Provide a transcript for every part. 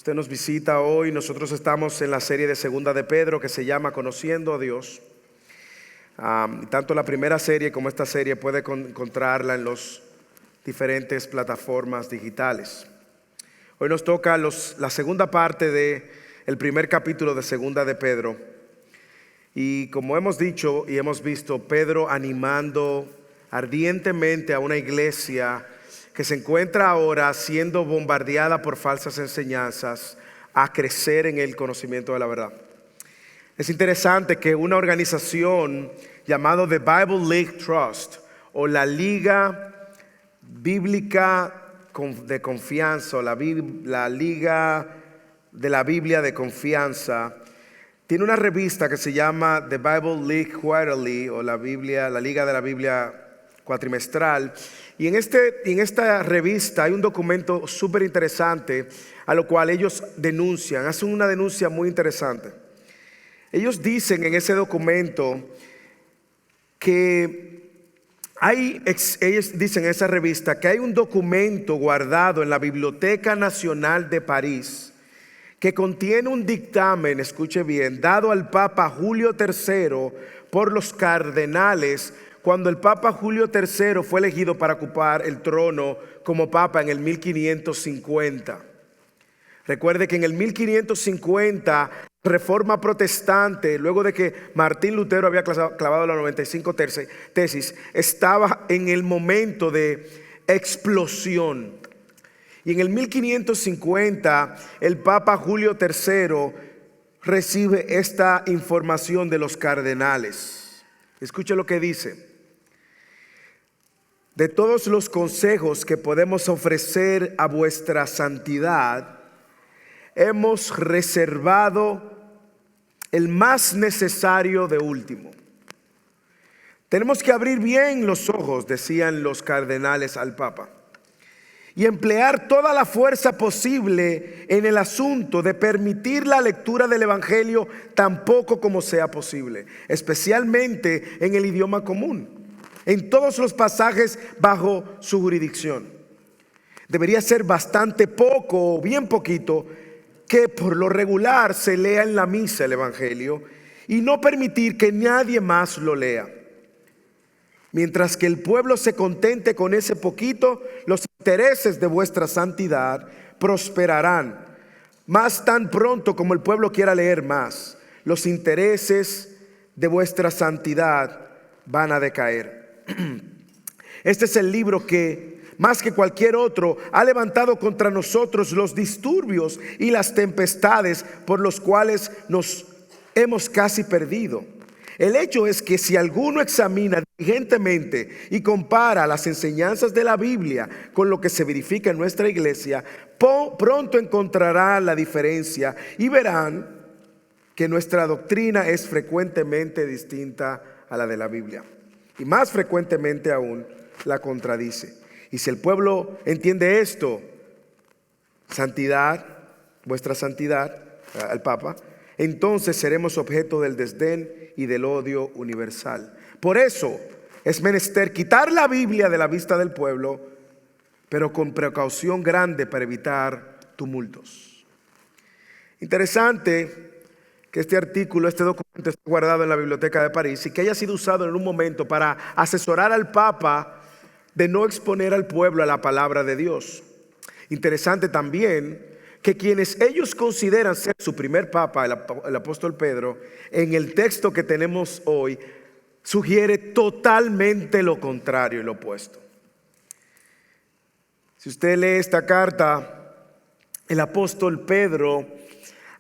usted nos visita hoy, nosotros estamos en la serie de Segunda de Pedro que se llama Conociendo a Dios. Tanto la primera serie como esta serie puede encontrarla en las diferentes plataformas digitales. Hoy nos toca la segunda parte del primer capítulo de Segunda de Pedro. Y como hemos dicho y hemos visto, Pedro animando ardientemente a una iglesia que se encuentra ahora siendo bombardeada por falsas enseñanzas a crecer en el conocimiento de la verdad. Es interesante que una organización llamada The Bible League Trust o la Liga Bíblica de Confianza o la Liga de la Biblia de Confianza tiene una revista que se llama The Bible League Quarterly o la Liga de la Biblia cuatrimestral. Y en esta revista hay un documento súper interesante a lo cual ellos hacen una denuncia muy interesante. Ellos dicen en ese documento que ellos dicen en esa revista que hay un documento guardado en la Biblioteca Nacional de París que contiene un dictamen, escuche bien, dado al Papa Julio III por los cardenales cuando el Papa Julio III fue elegido para ocupar el trono como Papa en el 1550. Recuerde que en el 1550, Reforma Protestante, luego de que Martín Lutero había clavado las 95 tesis, estaba en el momento de explosión. Y en el 1550, el Papa Julio III recibe esta información de los cardenales. Escuche lo que dice. De todos los consejos que podemos ofrecer a vuestra santidad, hemos reservado el más necesario de último. Tenemos que abrir bien los ojos, decían los cardenales al Papa, y emplear toda la fuerza posible en el asunto de permitir la lectura del Evangelio tan poco como sea posible, especialmente en el idioma común, en todos los pasajes bajo su jurisdicción. Debería ser bastante poco o bien poquito que por lo regular se lea en la misa el Evangelio y no permitir que nadie más lo lea. Mientras que el pueblo se contente con ese poquito, los intereses de vuestra santidad prosperarán. Más tan pronto como el pueblo quiera leer más, los intereses de vuestra santidad van a decaer. Este es el libro que, más que cualquier otro, ha levantado contra nosotros los disturbios y las tempestades por los cuales nos hemos casi perdido. El hecho es que si alguno examina diligentemente y compara las enseñanzas de la Biblia con lo que se verifica en nuestra iglesia, pronto encontrará la diferencia y verán que nuestra doctrina es frecuentemente distinta a la de la Biblia. Y más frecuentemente aún la contradice. Y si el pueblo entiende esto, santidad, vuestra santidad, al Papa, entonces seremos objeto del desdén y del odio universal. Por eso es menester quitar la Biblia de la vista del pueblo, pero con precaución grande para evitar tumultos. Interesante que este documento esté guardado en la Biblioteca de París y que haya sido usado en un momento para asesorar al Papa de no exponer al pueblo a la palabra de Dios. Interesante también que quienes ellos consideran ser su primer papa, el apóstol Pedro, en el texto que tenemos hoy, sugiere totalmente lo contrario y lo opuesto. Si usted lee esta carta, el apóstol Pedro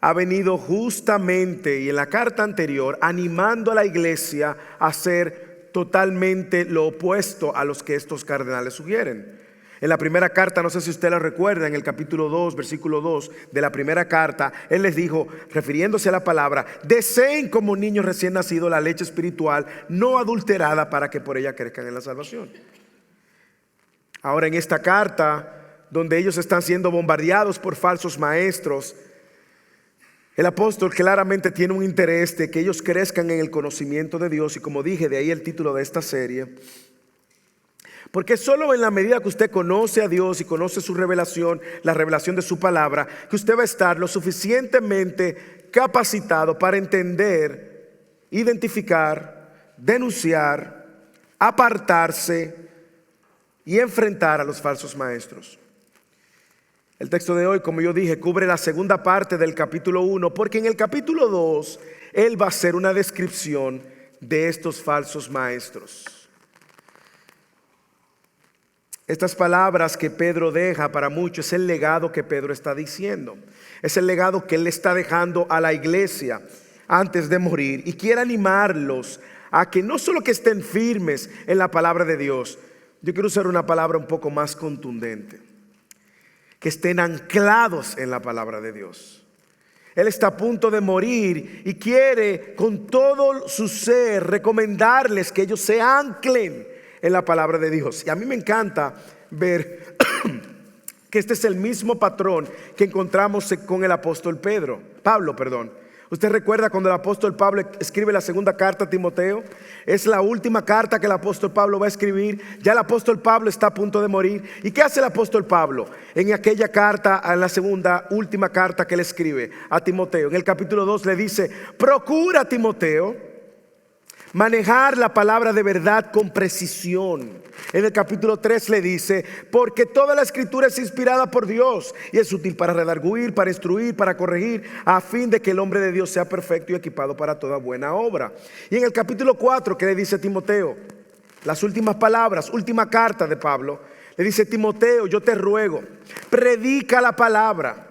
ha venido justamente, y en la carta anterior, animando a la iglesia a hacer totalmente lo opuesto a los que estos cardenales sugieren. En la primera carta, no sé si usted la recuerda, en el capítulo 2, versículo 2 de la primera carta, él les dijo, refiriéndose a la palabra, deseen como niños recién nacidos la leche espiritual no adulterada para que por ella crezcan en la salvación. Ahora en esta carta, donde ellos están siendo bombardeados por falsos maestros, el apóstol claramente tiene un interés de que ellos crezcan en el conocimiento de Dios, y como dije, de ahí el título de esta serie. Porque solo en la medida que usted conoce a Dios y conoce su revelación, la revelación de su palabra, que usted va a estar lo suficientemente capacitado para entender, identificar, denunciar, apartarse y enfrentar a los falsos maestros. El texto de hoy, como yo dije, cubre la segunda parte del capítulo 1, porque en el capítulo 2 él va a hacer una descripción de estos falsos maestros. Estas palabras que Pedro deja para muchos es el legado que Pedro está diciendo. Es el legado que él le está dejando a la iglesia antes de morir, y quiere animarlos a que no solo que estén firmes en la palabra de Dios, yo quiero usar una palabra un poco más contundente, que estén anclados en la palabra de Dios. Él está a punto de morir y quiere con todo su ser recomendarles que ellos se anclen en la palabra de Dios. Y a mí me encanta ver que este es el mismo patrón que encontramos con el apóstol Pablo. Usted recuerda cuando el apóstol Pablo escribe la segunda carta a Timoteo. Es la última carta que el apóstol Pablo va a escribir. Ya el apóstol Pablo está a punto de morir. ¿Y qué hace el apóstol Pablo en aquella carta, en la segunda, última carta que él escribe a Timoteo? En el capítulo 2 le dice: procura, Timoteo, manejar la palabra de verdad con precisión. En el capítulo 3 le dice: porque toda la escritura es inspirada por Dios y es útil para redarguir, para instruir, para corregir, a fin de que el hombre de Dios sea perfecto y equipado para toda buena obra. Y en el capítulo 4, que le dice a Timoteo, las últimas palabras, última carta de Pablo, le dice: Timoteo, yo te ruego, predica la palabra.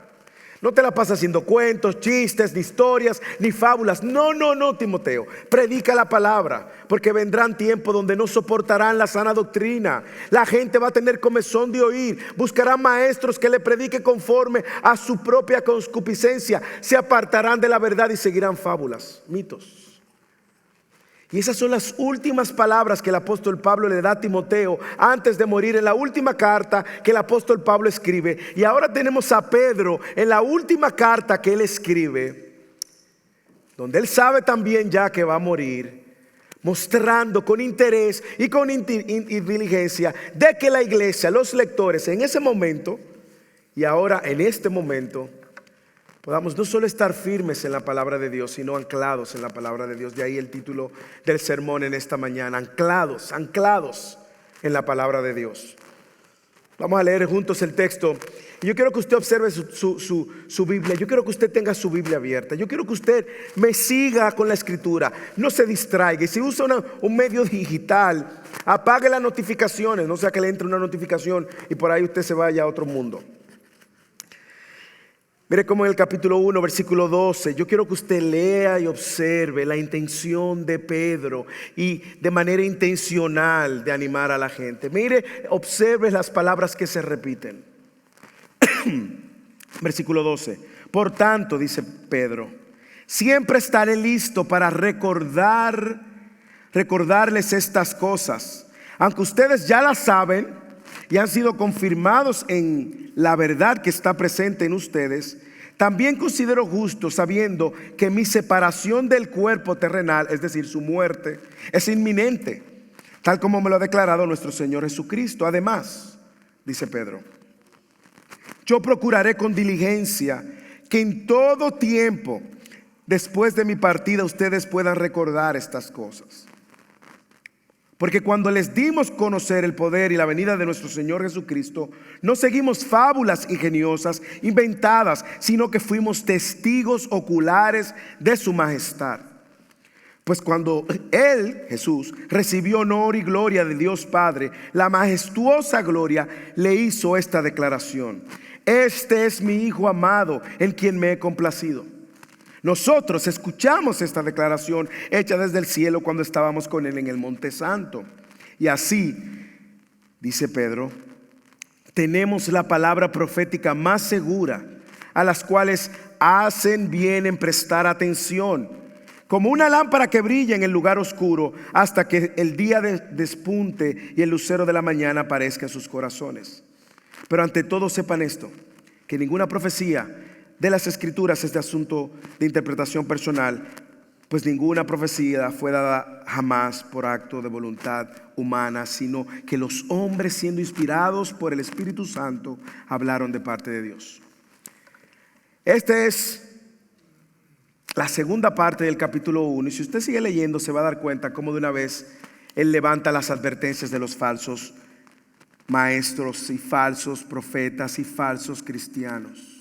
No te la pasas haciendo cuentos, chistes, ni historias, ni fábulas. No, Timoteo. Predica la palabra, porque vendrán tiempos donde no soportarán la sana doctrina. La gente va a tener comezón de oír. Buscarán maestros que le prediquen conforme a su propia concupiscencia. Se apartarán de la verdad y seguirán fábulas, mitos. Y esas son las últimas palabras que el apóstol Pablo le da a Timoteo antes de morir, en la última carta que el apóstol Pablo escribe. Y ahora tenemos a Pedro en la última carta que él escribe, donde él sabe también ya que va a morir, mostrando con interés y con diligencia de que la iglesia, los lectores en ese momento y ahora en este momento, podamos no solo estar firmes en la palabra de Dios, sino anclados en la palabra de Dios. De ahí el título del sermón en esta mañana: anclados en la palabra de Dios. Vamos a leer juntos el texto. Y yo quiero que usted observe su Biblia. Yo quiero que usted tenga su Biblia abierta. Yo quiero que usted me siga con la escritura. No se distraiga. Y si usa un medio digital, apague las notificaciones. No sea que le entre una notificación y por ahí usted se vaya a otro mundo. Mire cómo en el capítulo 1, versículo 12, yo quiero que usted lea y observe la intención de Pedro y de manera intencional de animar a la gente. Mire, observe las palabras que se repiten. Versículo 12. Por tanto, dice Pedro, siempre estaré listo para recordarles estas cosas, aunque ustedes ya las saben y han sido confirmados en la verdad que está presente en ustedes. También considero justo, sabiendo que mi separación del cuerpo terrenal, es decir, su muerte, es inminente, tal como me lo ha declarado nuestro Señor Jesucristo. Además, dice Pedro, yo procuraré con diligencia que en todo tiempo, después de mi partida, ustedes puedan recordar estas cosas. Porque cuando les dimos conocer el poder y la venida de nuestro Señor Jesucristo, no seguimos fábulas ingeniosas, inventadas, sino que fuimos testigos oculares de su majestad. Pues cuando Él, Jesús, recibió honor y gloria de Dios Padre, la majestuosa gloria, le hizo esta declaración: este es mi Hijo amado, en quien me he complacido. Nosotros escuchamos esta declaración hecha desde el cielo cuando estábamos con Él en el Monte Santo. Y así, dice Pedro, tenemos la palabra profética más segura, a las cuales hacen bien en prestar atención, como una lámpara que brilla en el lugar oscuro hasta que el día despunte y el lucero de la mañana aparezca en sus corazones. Pero ante todo sepan esto, que ninguna profecía de las Escrituras es de asunto de interpretación personal, Pues ninguna profecía fue dada jamás por acto de voluntad humana, sino que los hombres, siendo inspirados por el Espíritu Santo, hablaron de parte de Dios. Esta es la segunda parte del capítulo 1. Y si usted sigue leyendo, se va a dar cuenta cómo de una vez él levanta las advertencias de los falsos maestros y falsos profetas y falsos cristianos.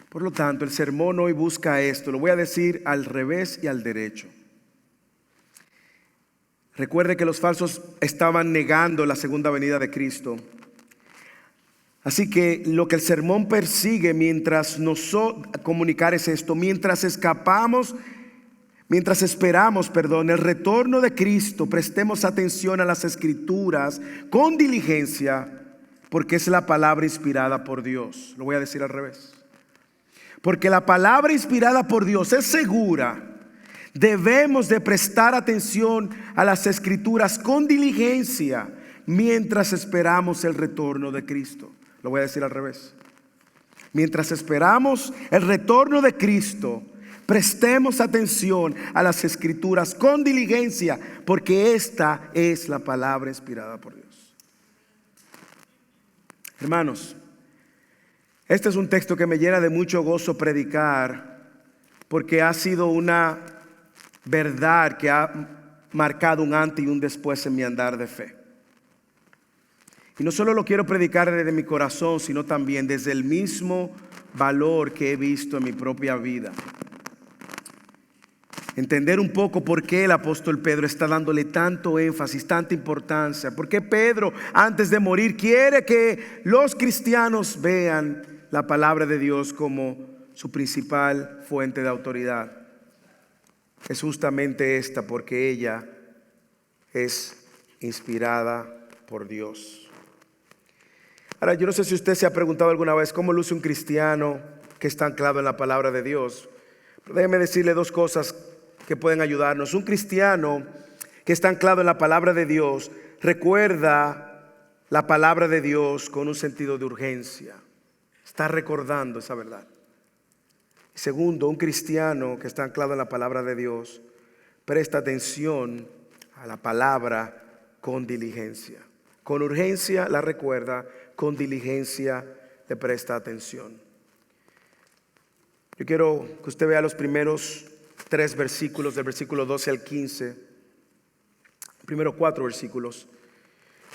Por lo tanto, el sermón hoy busca esto. Lo voy a decir al revés y al derecho. Recuerde que los falsos estaban negando la segunda venida de Cristo. Así que lo que el sermón persigue mientras comunicar es esto: mientras esperamos, el retorno de Cristo, prestemos atención a las Escrituras con diligencia, porque es la palabra inspirada por Dios. Lo voy a decir al revés. Porque la palabra inspirada por Dios es segura. Debemos de prestar atención a las Escrituras con diligencia mientras esperamos el retorno de Cristo. Lo voy a decir al revés. Mientras esperamos el retorno de Cristo, prestemos atención a las Escrituras con diligencia, porque esta es la palabra inspirada por Dios. Hermanos, este es un texto que me llena de mucho gozo predicar, porque ha sido una verdad que ha marcado un antes y un después en mi andar de fe. Y no solo lo quiero predicar desde mi corazón, sino también desde el mismo valor que he visto en mi propia vida. Entender un poco por qué el apóstol Pedro está dándole tanto énfasis, tanta importancia. Por qué Pedro, antes de morir, quiere que los cristianos vean la palabra de Dios como su principal fuente de autoridad. Es justamente esta, porque ella es inspirada por Dios. Ahora, yo no sé si usted se ha preguntado alguna vez cómo luce un cristiano que está anclado en la palabra de Dios. Pero déjeme decirle dos cosas que pueden ayudarnos. Un cristiano que está anclado en la palabra de Dios recuerda la palabra de Dios con un sentido de urgencia. Está recordando esa verdad. Segundo, un cristiano que está anclado en la palabra de Dios presta atención a la palabra con diligencia. Con urgencia la recuerda, con diligencia le presta atención. Yo quiero que usted vea los primeros 3 versículos, del versículo 12 al 15. Primero 4 versículos.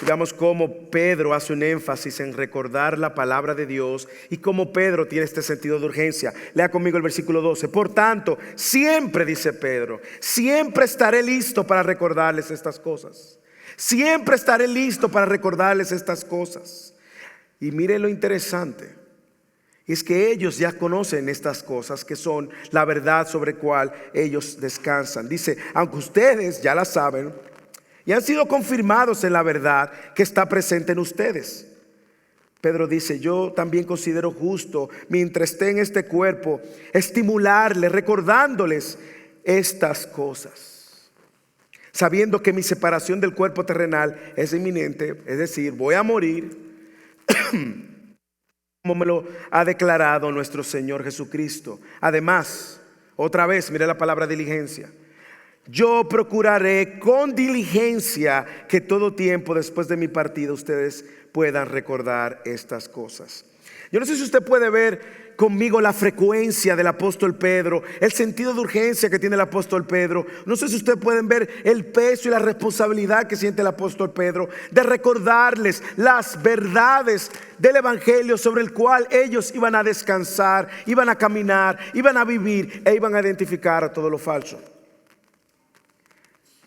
Veamos cómo Pedro hace un énfasis en recordar la palabra de Dios y cómo Pedro tiene este sentido de urgencia. Lea conmigo el versículo 12. Por tanto, siempre, dice Pedro, siempre estaré listo para recordarles estas cosas. Siempre estaré listo para recordarles estas cosas. Y mire lo interesante. Es que ellos ya conocen estas cosas, que son la verdad sobre cual ellos descansan. Dice, aunque ustedes ya la saben y han sido confirmados en la verdad que está presente en ustedes. Pedro dice, yo también considero justo, mientras esté en este cuerpo, estimularles, recordándoles estas cosas, sabiendo que mi separación del cuerpo terrenal es inminente, es decir, voy a morir, como me lo ha declarado nuestro Señor Jesucristo. Además, otra vez, mire la palabra diligencia. Yo procuraré con diligencia que todo tiempo después de mi partida ustedes puedan recordar estas cosas. Yo no sé si usted puede ver conmigo la frecuencia del apóstol Pedro, el sentido de urgencia que tiene el apóstol Pedro. No sé si ustedes pueden ver el peso y la responsabilidad que siente el apóstol Pedro de recordarles las verdades del evangelio sobre el cual ellos iban a descansar, iban a caminar, iban a vivir e iban a identificar a todo lo falso.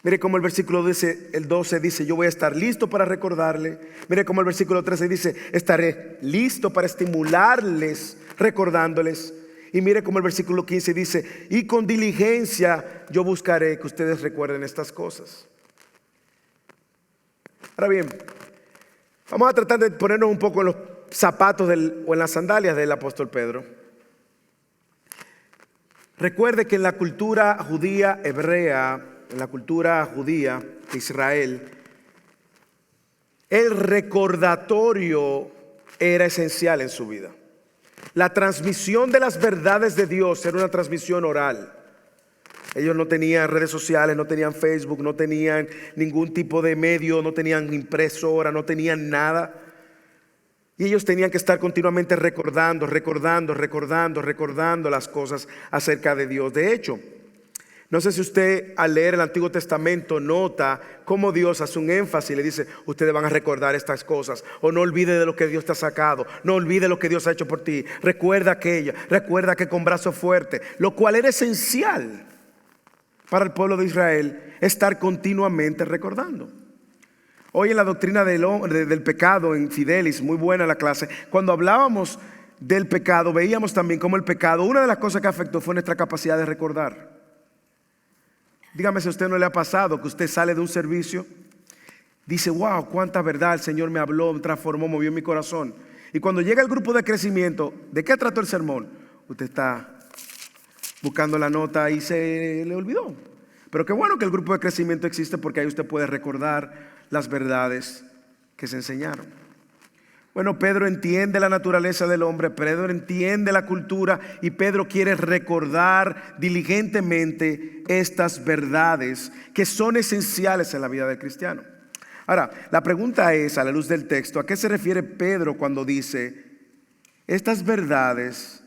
Mire cómo el versículo dice, el 12 dice, yo voy a estar listo para recordarle. Mire cómo el versículo 13 dice, estaré listo para estimularles, recordándoles. Y mire cómo el versículo 15 dice, y con diligencia yo buscaré que ustedes recuerden estas cosas. Ahora bien, vamos a tratar de ponernos un poco en los zapatos o en las sandalias del apóstol Pedro. Recuerde que en la cultura judía hebrea, en la cultura judía de Israel, el recordatorio era esencial en su vida. La transmisión de las verdades de Dios era una transmisión oral. Ellos no tenían redes sociales, no tenían Facebook, no tenían ningún tipo de medio, no tenían impresora, no tenían nada. Y ellos tenían que estar continuamente recordando las cosas acerca de Dios. De hecho, no sé si usted al leer el Antiguo Testamento nota cómo Dios hace un énfasis y le dice: ustedes van a recordar estas cosas, o no olvide de lo que Dios te ha sacado, no olvide lo que Dios ha hecho por ti, recuerda aquello, recuerda que con brazo fuerte, lo cual era esencial para el pueblo de Israel, estar continuamente recordando. Hoy en la doctrina del pecado en Fidelis, muy buena la clase, cuando hablábamos del pecado, veíamos también cómo el pecado, una de las cosas que afectó fue nuestra capacidad de recordar. Dígame si a usted no le ha pasado que usted sale de un servicio, dice: wow, cuánta verdad el Señor me habló, me transformó, movió mi corazón. Y cuando llega el grupo de crecimiento, ¿de qué trató el sermón? Usted está buscando la nota y se le olvidó. Pero qué bueno que el grupo de crecimiento existe, porque ahí usted puede recordar las verdades que se enseñaron. Bueno, Pedro entiende la naturaleza del hombre, Pedro entiende la cultura, y Pedro quiere recordar diligentemente estas verdades que son esenciales en la vida del cristiano. Ahora, la pregunta es, a la luz del texto, ¿a qué se refiere Pedro cuando dice estas verdades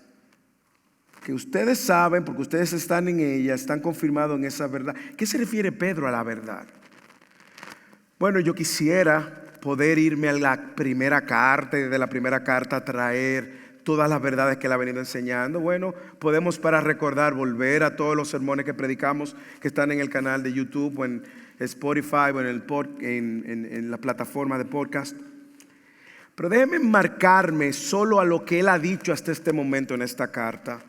que ustedes saben porque ustedes están en ella, están confirmados en esa verdad? ¿Qué se refiere Pedro a la verdad? Bueno, yo quisiera poder irme a la primera carta y de la primera carta traer todas las verdades que él ha venido enseñando. Bueno, podemos, para recordar, volver a todos los sermones que predicamos, que están en el canal de YouTube o en Spotify o en la plataforma de podcast. Pero déjenme marcarme solo a lo que él ha dicho hasta este momento en esta carta,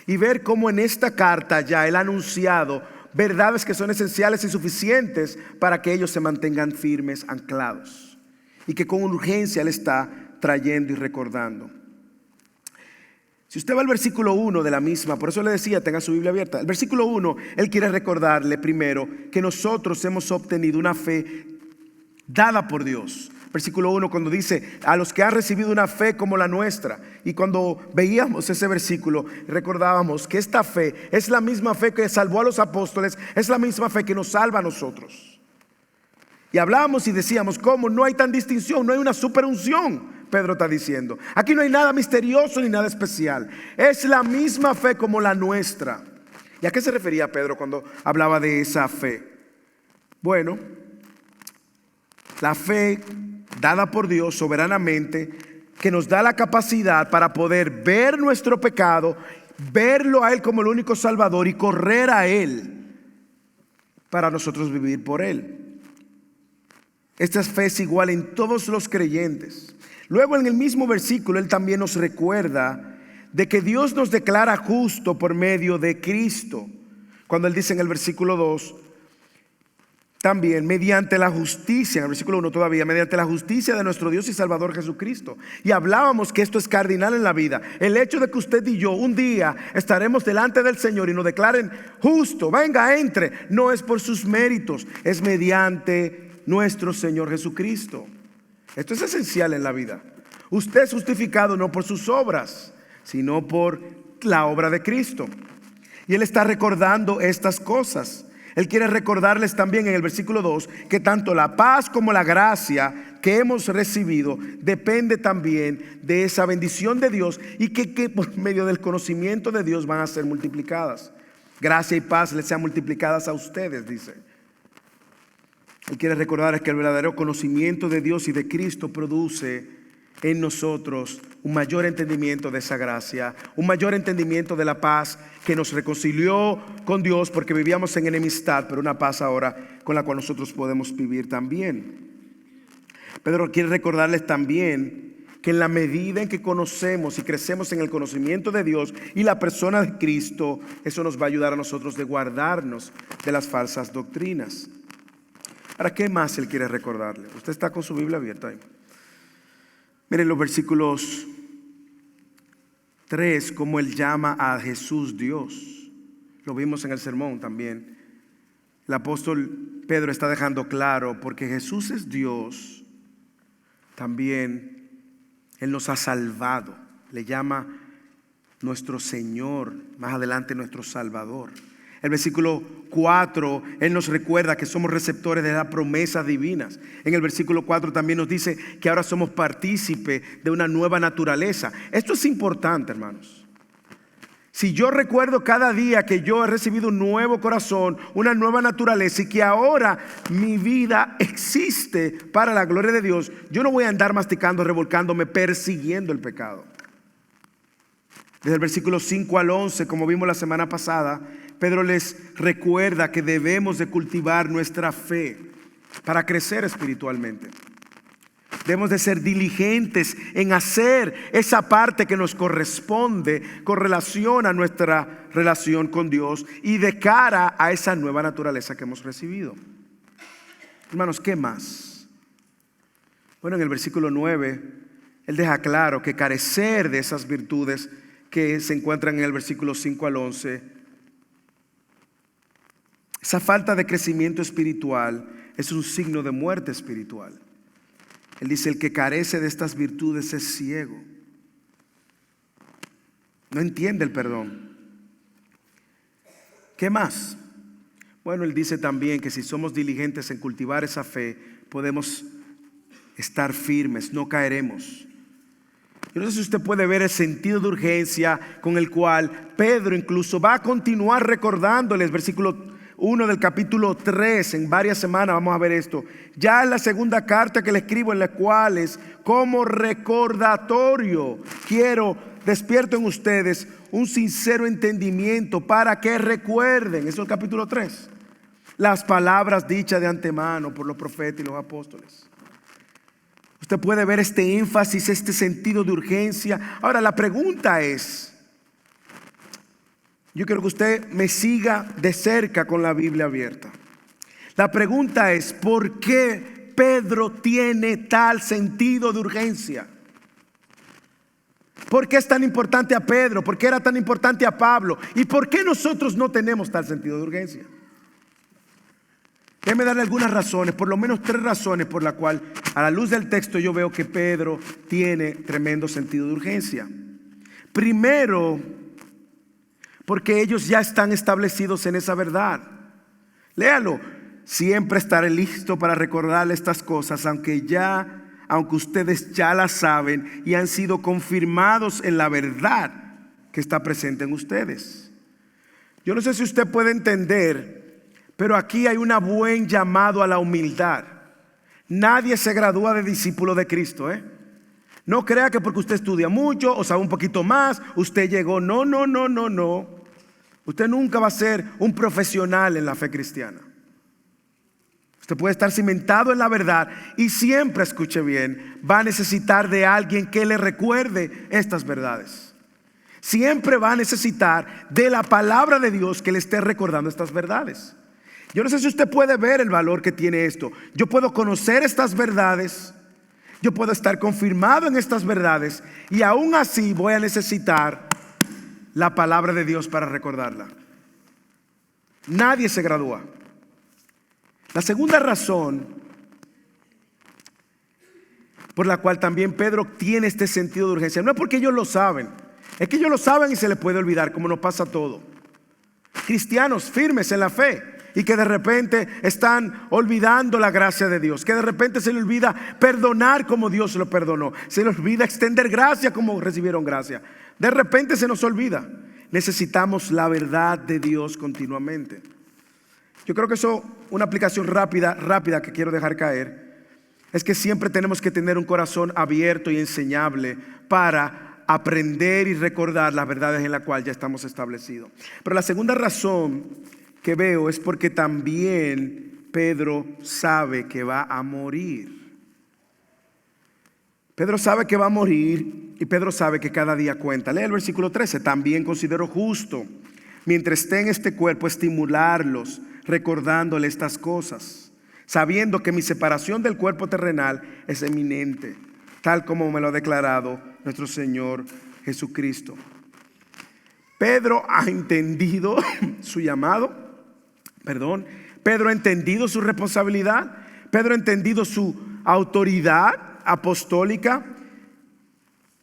y ver cómo en esta carta ya él ha anunciado verdades que son esenciales y suficientes para que ellos se mantengan firmes, anclados, y que con urgencia él está trayendo y recordando. Si usted va al versículo 1 de la misma, por eso le decía, tenga su Biblia abierta. El versículo 1, él quiere recordarle primero que nosotros hemos obtenido una fe dada por Dios. Versículo 1, cuando dice: a los que han recibido una fe como la nuestra. Y cuando veíamos ese versículo, recordábamos que esta fe es la misma fe que salvó a los apóstoles, es la misma fe que nos salva a nosotros. Y hablábamos y decíamos cómo no hay tan distinción, no hay una superunción. Pedro está diciendo, aquí no hay nada misterioso ni nada especial, es la misma fe como la nuestra. ¿Y a qué se refería Pedro cuando hablaba de esa fe? Bueno, la fe dada por Dios soberanamente, que nos da la capacidad para poder ver nuestro pecado, verlo a Él como el único Salvador y correr a Él para nosotros vivir por Él. Esta fe es igual en todos los creyentes. Luego, en el mismo versículo, él también nos recuerda de que Dios nos declara justo por medio de Cristo. Cuando él dice en el versículo 2, también mediante la justicia, en el versículo 1 todavía, mediante la justicia de nuestro Dios y Salvador Jesucristo. Y hablábamos que esto es cardinal en la vida. El hecho de que usted y yo un día estaremos delante del Señor y nos declaren justo, venga, entre, no es por sus méritos, es mediante nuestro Señor Jesucristo. Esto es esencial en la vida. Usted es justificado no por sus obras, sino por la obra de Cristo. Y él está recordando estas cosas. Él quiere recordarles también en el versículo 2 que tanto la paz como la gracia que hemos recibido depende también de esa bendición de Dios, y que por medio del conocimiento de Dios van a ser multiplicadas. Gracia y paz les sean multiplicadas a ustedes, dice. Él quiere recordar que el verdadero conocimiento de Dios y de Cristo produce en nosotros un mayor entendimiento de esa gracia, un mayor entendimiento de la paz que nos reconcilió con Dios, porque vivíamos en enemistad, pero una paz ahora con la cual nosotros podemos vivir también. Pedro quiere recordarles también que en la medida en que conocemos y crecemos en el conocimiento de Dios y la persona de Cristo, eso nos va a ayudar a nosotros de guardarnos de las falsas doctrinas. Ahora, ¿qué más él quiere recordarle? Usted está con su Biblia abierta ahí. Miren los versículos 3, cómo él llama a Jesús Dios. Lo vimos en el sermón también. El apóstol Pedro está dejando claro, porque Jesús es Dios, también Él nos ha salvado. Le llama nuestro Señor, más adelante nuestro Salvador. El versículo 4, Él nos recuerda que somos receptores de las promesas divinas. En el versículo 4 también nos dice que ahora somos partícipes de una nueva naturaleza. Esto es importante, hermanos. Si yo recuerdo cada día que yo he recibido un nuevo corazón, una nueva naturaleza, y que ahora mi vida existe para la gloria de Dios, yo no voy a andar masticando, revolcándome, persiguiendo el pecado. Desde el versículo 5 al 11, como vimos la semana pasada, Pedro les recuerda que debemos de cultivar nuestra fe para crecer espiritualmente. Debemos de ser diligentes en hacer esa parte que nos corresponde con relación a nuestra relación con Dios y de cara a esa nueva naturaleza que hemos recibido. Hermanos, ¿qué más? Bueno, en el versículo 9, Él deja claro que carecer de esas virtudes que se encuentran en el versículo 5 al 11, esa falta de crecimiento espiritual es un signo de muerte espiritual. Él dice: el que carece de estas virtudes es ciego, no entiende el perdón. ¿Qué más? Bueno, Él dice también que si somos diligentes en cultivar esa fe, podemos estar firmes, no caeremos. Yo no sé si usted puede ver el sentido de urgencia con el cual Pedro incluso va a continuar recordándoles. Versículo 1 del capítulo 3, en varias semanas vamos a ver esto. Ya en la segunda carta que le escribo, en la cual es como recordatorio, despierto en ustedes un sincero entendimiento para que recuerden, eso es el capítulo 3, las palabras dichas de antemano por los profetas y los apóstoles. Usted puede ver este énfasis, este sentido de urgencia. Ahora la pregunta es, yo quiero que usted me siga de cerca con la Biblia abierta. La pregunta es, ¿por qué Pedro tiene tal sentido de urgencia? ¿Por qué es tan importante a Pedro? ¿Por qué era tan importante a Pablo? ¿Y por qué nosotros no tenemos tal sentido de urgencia? Déjeme darle algunas razones, por lo menos 3 razones por las cuales a la luz del texto yo veo que Pedro tiene tremendo sentido de urgencia. Primero, porque ellos ya están establecidos en esa verdad. Léalo: siempre estaré listo para recordarle estas cosas, aunque ustedes ya las saben y han sido confirmados en la verdad que está presente en ustedes. Yo no sé si usted puede entender, pero aquí hay un buen llamado a la humildad. Nadie se gradúa de discípulo de Cristo, No crea que porque usted estudia mucho o sabe un poquito más, usted llegó. No. Usted nunca va a ser un profesional en la fe cristiana. Usted puede estar cimentado en la verdad y siempre, escuche bien, va a necesitar de alguien que le recuerde estas verdades. Siempre va a necesitar de la palabra de Dios que le esté recordando estas verdades. Yo no sé si usted puede ver el valor que tiene esto. Yo puedo conocer estas verdades, yo puedo estar confirmado en estas verdades, y aún así voy a necesitar la palabra de Dios para recordarla. Nadie se gradúa. La segunda razón por la cual también Pedro tiene este sentido de urgencia, no es porque ellos lo saben, es que ellos lo saben y se les puede olvidar, como nos pasa todo. Cristianos firmes en la fe y que de repente están olvidando la gracia de Dios, que de repente se les olvida perdonar como Dios lo perdonó, se les olvida extender gracia como recibieron gracia. De repente se nos olvida. Necesitamos la verdad de Dios continuamente. Yo creo que eso, una aplicación rápida que quiero dejar caer, es que siempre tenemos que tener un corazón abierto y enseñable para aprender y recordar las verdades en las cuales ya estamos establecidos. Pero la segunda razón que veo es porque también Pedro sabe que va a morir. Pedro sabe que va a morir y Pedro sabe que cada día cuenta. Lea el versículo 13. También considero justo, mientras esté en este cuerpo, estimularlos, recordándole estas cosas, sabiendo que mi separación del cuerpo terrenal es eminente, tal como me lo ha declarado nuestro Señor Jesucristo. Pedro ha entendido su llamado, Pedro ha entendido su responsabilidad, Pedro ha entendido su autoridad apostólica,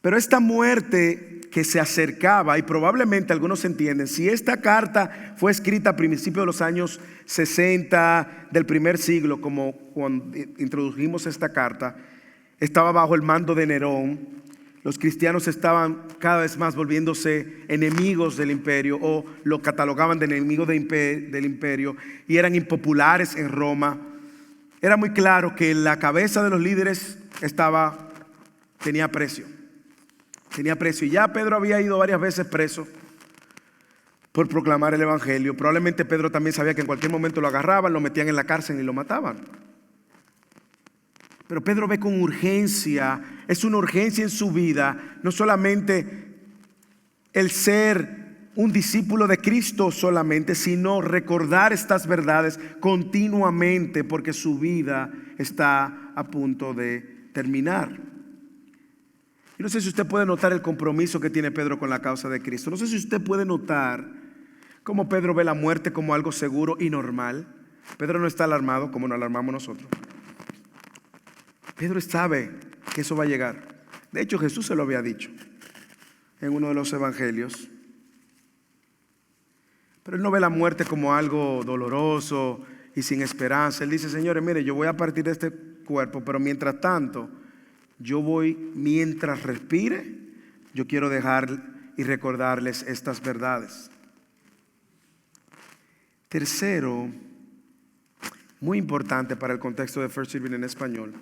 pero esta muerte que se acercaba, y probablemente algunos entienden, si esta carta fue escrita a principios de los años 60 del primer siglo, como cuando introdujimos esta carta, estaba bajo el mando de Nerón. Los cristianos estaban cada vez más volviéndose enemigos del imperio, o lo catalogaban de enemigo del imperio, y eran impopulares en Roma. Era muy claro que la cabeza de los líderes tenía precio. Y ya Pedro había ido varias veces preso por proclamar el evangelio. Probablemente Pedro también sabía que en cualquier momento lo agarraban, lo metían en la cárcel y lo mataban. Pero Pedro ve con urgencia, es una urgencia en su vida, no solamente el ser un discípulo de Cristo solamente, sino recordar estas verdades continuamente, porque su vida está a punto de terminar. Yo no sé si usted puede notar el compromiso que tiene Pedro con la causa de Cristo. No sé si usted puede notar cómo Pedro ve la muerte como algo seguro y normal. Pedro no está alarmado como nos alarmamos nosotros. Pedro sabe que eso va a llegar. De hecho, Jesús se lo había dicho en uno de los evangelios. Pero él no ve la muerte como algo doloroso y sin esperanza. Él dice: señores, mire, yo voy a partir de este cuerpo, pero mientras tanto, mientras respire, yo quiero dejar y recordarles estas verdades. Tercero, muy importante para el contexto de First Serving en español,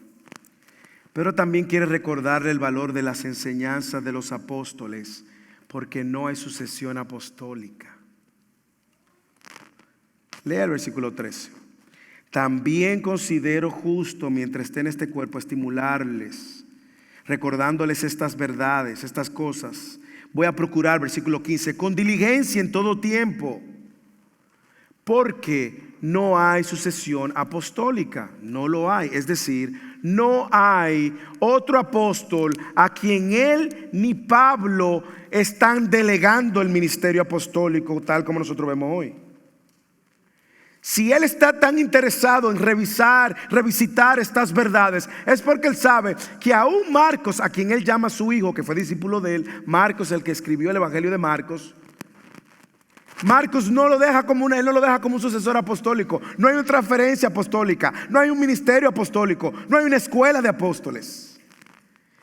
pero también quiere recordarle el valor de las enseñanzas de los apóstoles, porque no hay sucesión apostólica. Lea el versículo 13. También considero justo, mientras esté en este cuerpo, estimularles, recordándoles estas verdades, estas cosas. Voy a procurar, versículo 15, con diligencia en todo tiempo, porque no hay sucesión apostólica, no lo hay. Es decir, no hay otro apóstol a quien él ni Pablo están delegando el ministerio apostólico tal como nosotros vemos hoy. Si él está tan interesado en revisitar estas verdades, es porque él sabe que aún Marcos, a quien él llama su hijo, que fue discípulo de él, Marcos, el que escribió el evangelio de Marcos no lo deja como un sucesor apostólico. No hay una transferencia apostólica, no hay un ministerio apostólico, no hay una escuela de apóstoles.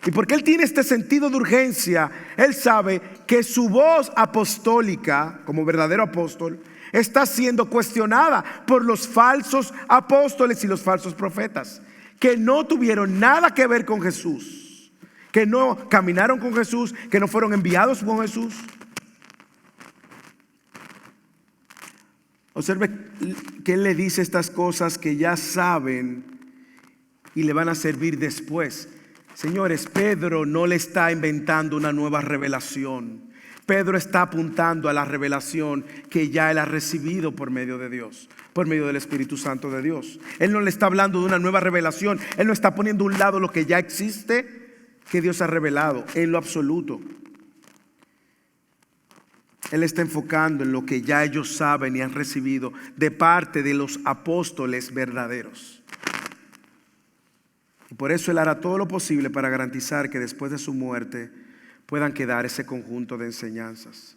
Y porque él tiene este sentido de urgencia, él sabe que su voz apostólica, como verdadero apóstol, está siendo cuestionada por los falsos apóstoles y los falsos profetas, que no tuvieron nada que ver con Jesús, que no caminaron con Jesús, que no fueron enviados con Jesús. Observe que él le dice estas cosas que ya saben y le van a servir después. Señores, Pedro no le está inventando una nueva revelación. Pedro está apuntando a la revelación que ya él ha recibido por medio de Dios, por medio del Espíritu Santo de Dios. Él no le está hablando de una nueva revelación. Él no está poniendo a un lado lo que ya existe, que Dios ha revelado en lo absoluto. Él está enfocando en lo que ya ellos saben y han recibido de parte de los apóstoles verdaderos. Y por eso él hará todo lo posible para garantizar que después de su muerte puedan quedar ese conjunto de enseñanzas.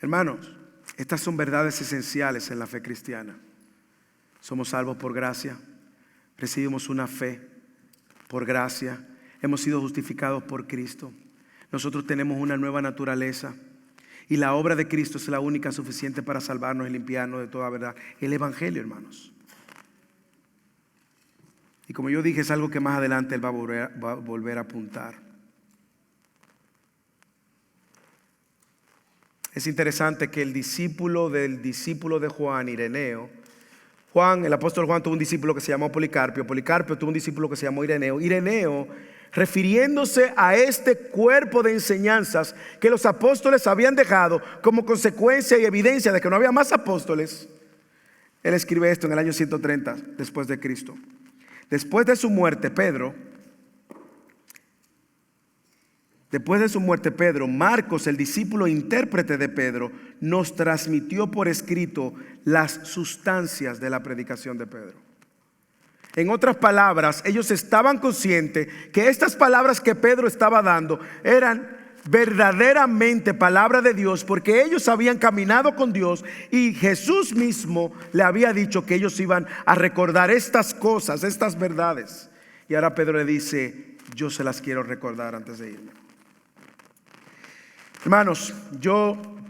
Hermanos, estas son verdades esenciales en la fe cristiana. Somos salvos por gracia, recibimos una fe por gracia, hemos sido justificados por Cristo. Nosotros tenemos una nueva naturaleza y la obra de Cristo es la única suficiente para salvarnos y limpiarnos de toda verdad. El evangelio, hermanos. Y como yo dije, es algo que más adelante él va a volver a apuntar. Es interesante que el discípulo del discípulo de Juan, Ireneo, el apóstol Juan tuvo un discípulo que se llamó Policarpio. Policarpio tuvo un discípulo que se llamó Ireneo. Ireneo, refiriéndose a este cuerpo de enseñanzas que los apóstoles habían dejado como consecuencia y evidencia de que no había más apóstoles, él escribe esto en el año 130 después de Cristo. Después de su muerte, Pedro, Marcos, el discípulo intérprete de Pedro, nos transmitió por escrito las sustancias de la predicación de Pedro. En otras palabras, ellos estaban conscientes que estas palabras que Pedro estaba dando eran verdaderamente palabra de Dios, porque ellos habían caminado con Dios y Jesús mismo le había dicho que ellos iban a recordar estas cosas, estas verdades. Y ahora Pedro le dice: yo se las quiero recordar antes de irme. Hermanos,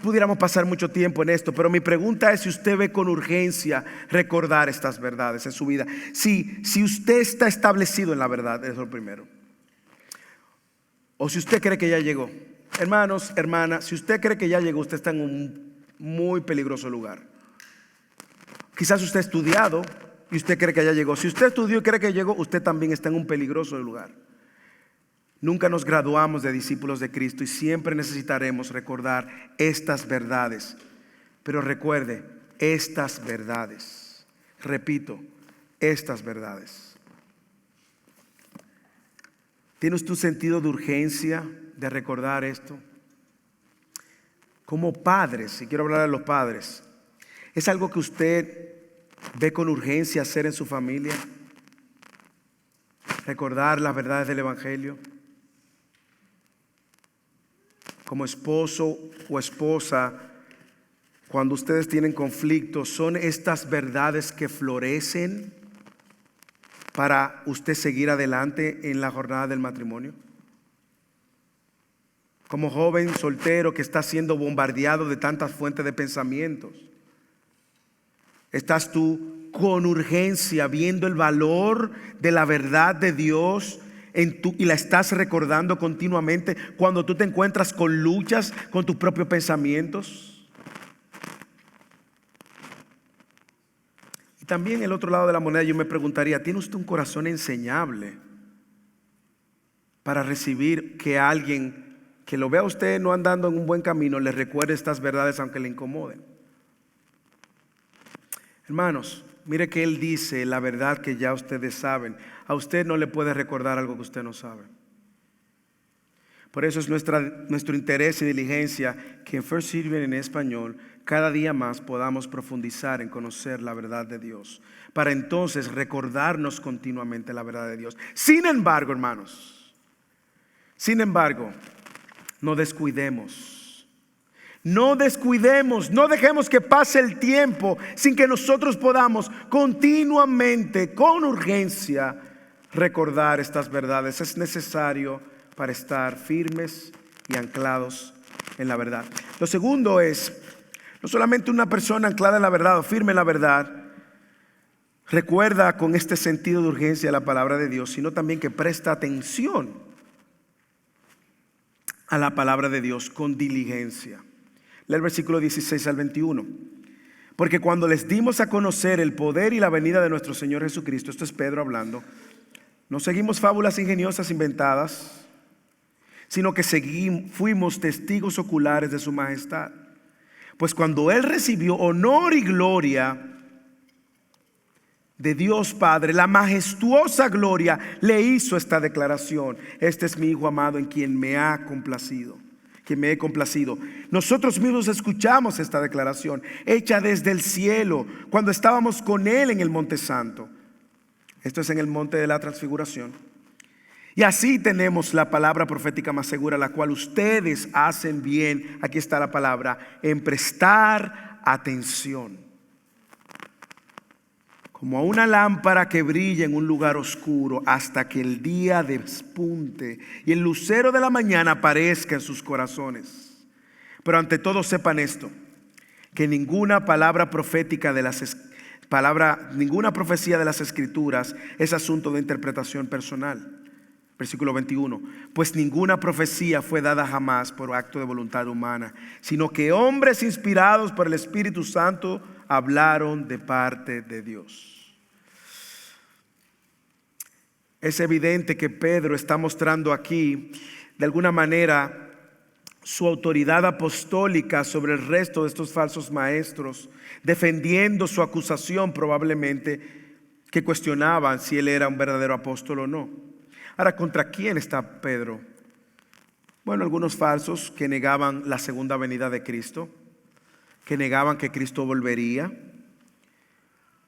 pudiéramos pasar mucho tiempo en esto, pero mi pregunta es si usted ve con urgencia recordar estas verdades en su vida. Si usted está establecido en la verdad, eso es lo primero. O si usted cree que ya llegó. Hermanos, hermanas, si usted cree que ya llegó, usted está en un muy peligroso lugar. Quizás usted ha estudiado y usted cree que ya llegó. Si usted estudió y cree que llegó, usted también está en un peligroso lugar. Nunca nos graduamos de discípulos de Cristo y siempre necesitaremos recordar estas verdades. Pero recuerde, estas verdades. Repito, estas verdades. ¿Tiene usted un sentido de urgencia de recordar esto? Como padres, y quiero hablar de los padres, ¿es algo que usted ve con urgencia hacer en su familia? Recordar las verdades del Evangelio. Como esposo o esposa, cuando ustedes tienen conflictos, ¿son estas verdades que florecen para usted seguir adelante en la jornada del matrimonio? Como joven soltero que está siendo bombardeado de tantas fuentes de pensamientos, ¿estás tú con urgencia viendo el valor de la verdad de Dios y la estás recordando continuamente cuando tú te encuentras con luchas con tus propios pensamientos? Y también el otro lado de la moneda, yo me preguntaría: ¿tiene usted un corazón enseñable para recibir que alguien que lo vea a usted no andando en un buen camino le recuerde estas verdades aunque le incomoden? Hermanos, mire que Él dice la verdad que ya ustedes saben. A usted no le puede recordar algo que usted no sabe. Por eso es nuestro interés y diligencia que en First Citizen en español cada día más podamos profundizar en conocer la verdad de Dios, para entonces recordarnos continuamente la verdad de Dios. Sin embargo, hermanos, no descuidemos, no dejemos que pase el tiempo sin que nosotros podamos continuamente, con urgencia, recordar estas verdades. Es necesario para estar firmes y anclados en la verdad. Lo segundo es, no solamente una persona anclada en la verdad o firme en la verdad recuerda con este sentido de urgencia la palabra de Dios, sino también que presta atención a la palabra de Dios con diligencia. Lee el versículo 16 al 21. Porque cuando les dimos a conocer el poder y la venida de nuestro Señor Jesucristo, esto es Pedro hablando, no seguimos fábulas ingeniosas inventadas, sino que fuimos testigos oculares de su majestad. Pues cuando Él recibió honor y gloria de Dios Padre, la majestuosa gloria, le hizo esta declaración: este es mi Hijo amado en quien me he complacido. Nosotros mismos escuchamos esta declaración hecha desde el cielo cuando estábamos con Él en el Monte Santo. Esto es en el monte de la transfiguración. Y así tenemos la palabra profética más segura, la cual ustedes hacen bien, aquí está la palabra, en prestar atención. Como a una lámpara que brilla en un lugar oscuro hasta que el día despunte y el lucero de la mañana aparezca en sus corazones. Pero ante todo sepan esto, que ninguna palabra profética ninguna profecía de las Escrituras es asunto de interpretación personal. Versículo 21. Pues ninguna profecía fue dada jamás por acto de voluntad humana, sino que hombres inspirados por el Espíritu Santo hablaron de parte de Dios. Es evidente que Pedro está mostrando aquí, de alguna manera, su autoridad apostólica sobre el resto de estos falsos maestros, defendiendo su acusación probablemente, que cuestionaban si él era un verdadero apóstol o no. Ahora, ¿contra quién está Pedro? Bueno, algunos falsos que negaban la segunda venida de Cristo, que negaban que Cristo volvería.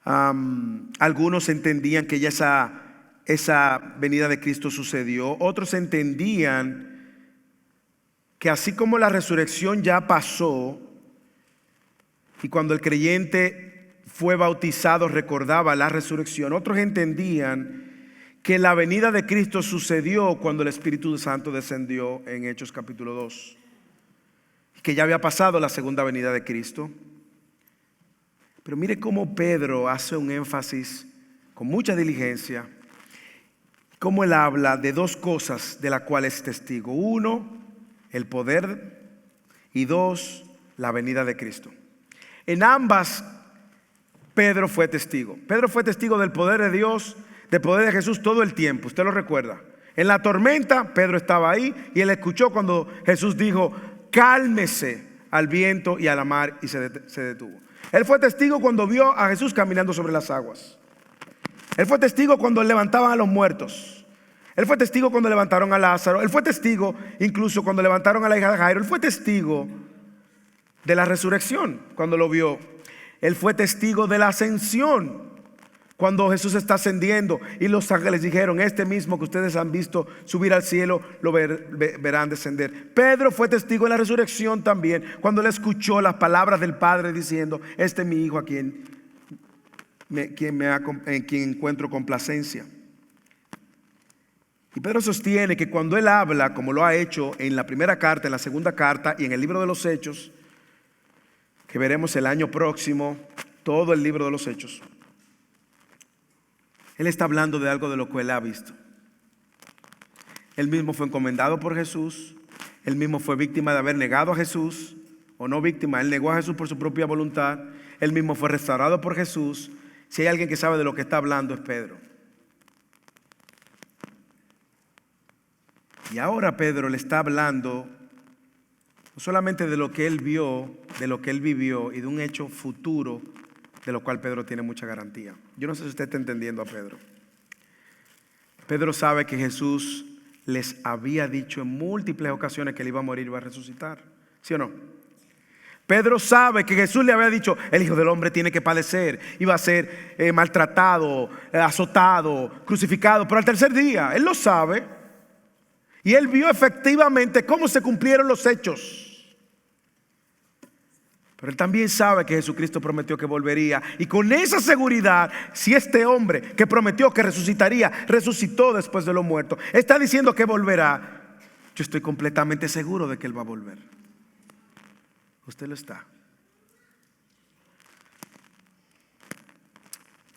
Algunos entendían que ya esa venida de Cristo sucedió. Otros entendían que así como la resurrección ya pasó, y cuando el creyente fue bautizado recordaba la resurrección, otros entendían que la venida de Cristo sucedió cuando el Espíritu Santo descendió en Hechos capítulo 2, que ya había pasado la segunda venida de Cristo. Pero mire cómo Pedro hace un énfasis con mucha diligencia, cómo él habla de dos cosas de las cuales es testigo. Uno, el poder, y dos, la venida de Cristo. En ambas, Pedro fue testigo. Pedro fue testigo del poder de Dios, del poder de Jesús todo el tiempo. Usted lo recuerda. En la tormenta, Pedro estaba ahí y él escuchó cuando Jesús dijo: cálmese al viento y a la mar, y se detuvo. Él fue testigo cuando vio a Jesús caminando sobre las aguas. Él fue testigo cuando levantaban a los muertos. Él fue testigo cuando levantaron a Lázaro. Él fue testigo incluso cuando levantaron a la hija de Jairo. Él fue testigo de la resurrección cuando lo vio. Él fue testigo de la ascensión cuando Jesús está ascendiendo y los ángeles dijeron: este mismo que ustedes han visto subir al cielo, lo verán descender. Pedro fue testigo de la resurrección también cuando él escuchó las palabras del Padre diciendo: este es mi hijo en quien encuentro complacencia. Y Pedro sostiene que cuando él habla, como lo ha hecho en la primera carta, en la segunda carta y en el libro de los Hechos, que veremos el año próximo, todo el libro de los Hechos, él está hablando de algo de lo que él ha visto. Él mismo fue encomendado por Jesús. Él mismo fue víctima de haber negado a Jesús, o no víctima, él negó a Jesús por su propia voluntad. Él mismo fue restaurado por Jesús. Si hay alguien que sabe de lo que está hablando, es Pedro. Y ahora Pedro le está hablando no solamente de lo que él vio, de lo que él vivió y de un hecho futuro de lo cual Pedro tiene mucha garantía. Yo no sé si usted está entendiendo a Pedro. Pedro sabe que Jesús les había dicho en múltiples ocasiones que él iba a morir y iba a resucitar. ¿Sí o no? Pedro sabe que Jesús le había dicho: el Hijo del Hombre tiene que padecer, iba a ser maltratado, azotado, crucificado, pero al tercer día. Él lo sabe. Y él vio efectivamente cómo se cumplieron los hechos. Pero él también sabe que Jesucristo prometió que volvería. Y con esa seguridad, si este hombre que prometió que resucitaría, resucitó después de lo muerto, está diciendo que volverá, yo estoy completamente seguro de que él va a volver. Usted lo está.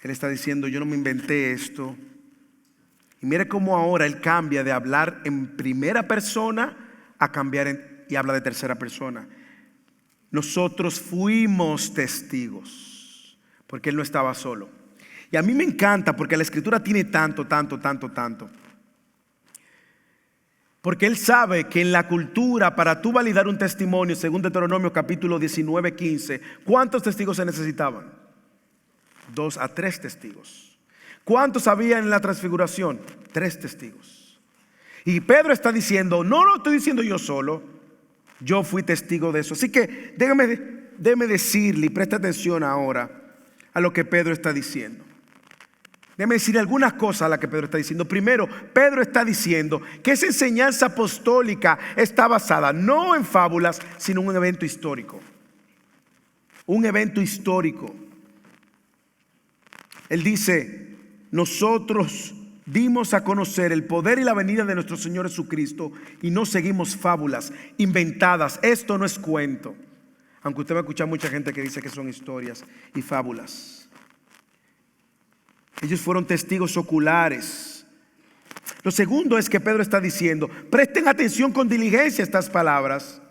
Él está diciendo: yo no me inventé esto. Y mire cómo ahora él cambia de hablar en primera persona a cambiar y habla de tercera persona. Nosotros fuimos testigos, porque él no estaba solo. Y a mí me encanta porque la Escritura tiene tanto. Porque él sabe que en la cultura, para tú validar un testimonio, según Deuteronomio capítulo 19, 15, ¿cuántos testigos se necesitaban? 2 a 3 testigos. ¿Cuántos había en la transfiguración? 3 testigos. Y Pedro está diciendo: no lo estoy diciendo yo solo, yo fui testigo de eso. Así que déjeme decirle, y preste atención ahora a lo que Pedro está diciendo. Déjeme decirle algunas cosas a las que Pedro está diciendo. Primero, Pedro está diciendo que esa enseñanza apostólica está basada no en fábulas, sino en un evento histórico. Un evento histórico. Él dice: nosotros dimos a conocer el poder y la venida de nuestro Señor Jesucristo y no seguimos fábulas inventadas. Esto no es cuento. Aunque usted va a escuchar mucha gente que dice que son historias y fábulas. Ellos fueron testigos oculares. Lo segundo es que Pedro está diciendo: presten atención con diligencia a estas palabras,